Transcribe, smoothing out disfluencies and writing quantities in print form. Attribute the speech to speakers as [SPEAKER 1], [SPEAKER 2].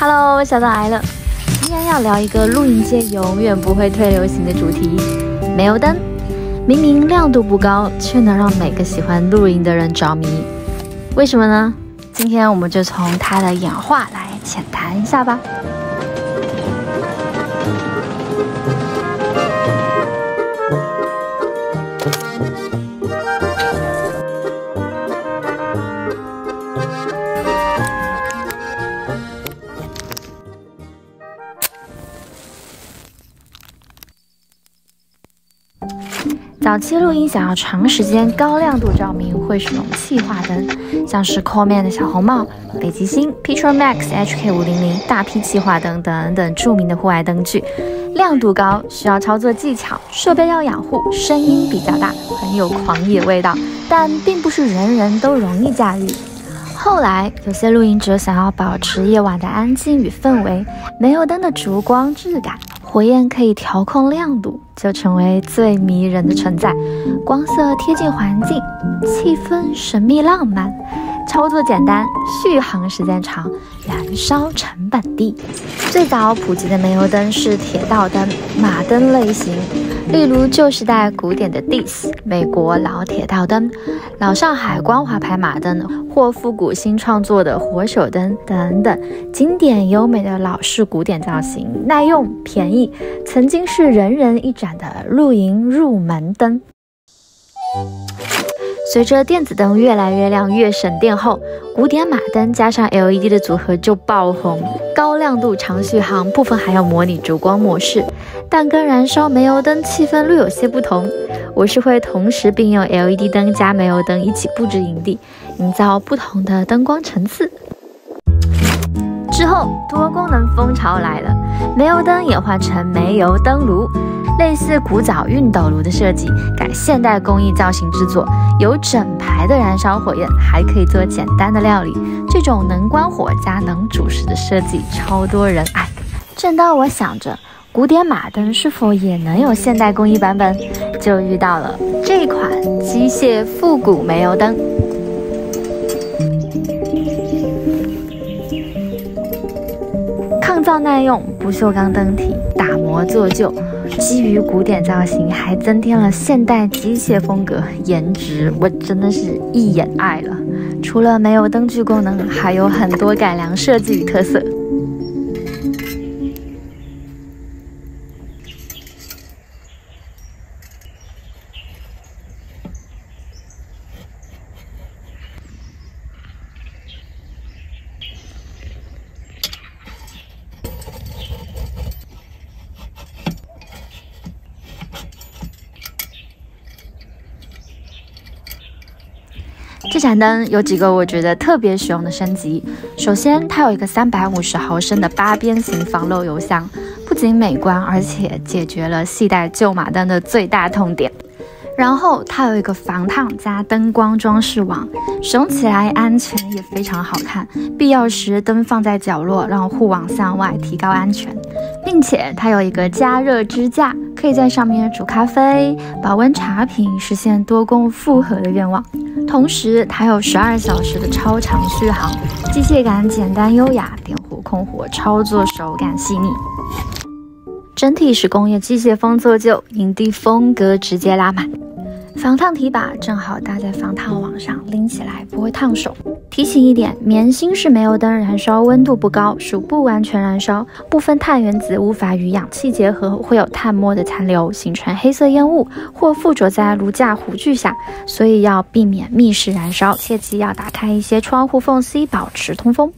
[SPEAKER 1] Hello， 小岛来了。今天要聊一个露营界永远不会退流行的主题——煤油灯。明明亮度不高，却能让每个喜欢露营的人着迷。为什么呢？今天我们就从它的演化来浅谈一下吧。早期露营想要长时间高亮度照明，会使用气化灯，像是 Coleman 的小红帽、北极星、Petromax HK500、大批气化灯等等著名的户外灯具。亮度高，需要操作技巧，设备要养护，声音比较大，很有狂野味道，但并不是人人都容易驾驭。后来，有些露营者想要保持夜晚的安静与氛围，煤油灯的烛光质感，火焰可以调控亮度，就成为最迷人的存在。光色贴近环境，气氛神秘浪漫，操作简单，续航时间长，燃烧成本低。最早普及的煤油灯是铁道灯、马灯类型，例如旧时代古典的 Diss 美国老铁道灯、老上海光华牌马灯，或复古新创作的火手灯等等，经典优美的老式古典造型，耐用便宜，曾经是人人一盏的露营入门灯。随着电子灯越来越亮越省电后，古典马灯加上 LED 的组合就爆红，高亮度长续航，部分还要模拟烛光模式，但跟燃烧煤油灯气氛略有些不同。我是会同时并用 LED 灯加煤油灯一起布置营地，营造不同的灯光层次。之后多功能风潮来了，煤油灯演化成煤油灯炉，类似古早熨斗炉的设计，改现代工艺造型制作，有整排的燃烧火焰，还可以做简单的料理。这种能关火加能煮食的设计超多人爱。正当我想着古典马灯是否也能有现代工艺版本，就遇到了这款机械复古煤油灯。抗噪耐用，不锈钢灯体，打磨做旧，基于古典造型，还增添了现代机械风格，颜值我真的是一眼爱了。除了没有灯具功能，还有很多改良设计与特色。这盏灯有几个我觉得特别实用的升级。首先，它有一个350毫升的8边形防漏油箱，不仅美观，而且解决了系带旧马灯的最大痛点。然后它有一个防烫加灯光装饰网，使用起来安全也非常好看，必要时灯放在角落，让护网向外，提高安全。并且它有一个加热支架，可以在上面煮咖啡、保温茶品，实现多功复合的愿望。同时它有12小时的超长续航，机械感简单优雅，点火控火操作手感细腻。整体是工业机械风做旧，营地风格直接拉满。防烫提把正好搭在防烫网上，拎起来不会烫手。提醒一点，棉芯式煤油灯燃烧温度不高，属不完全燃烧，部分碳原子无法与氧气结合，会有炭末的残留，形成黑色烟雾，或附着在炉架壶具下，所以要避免密室燃烧，切记要打开一些窗户缝隙，保持通风。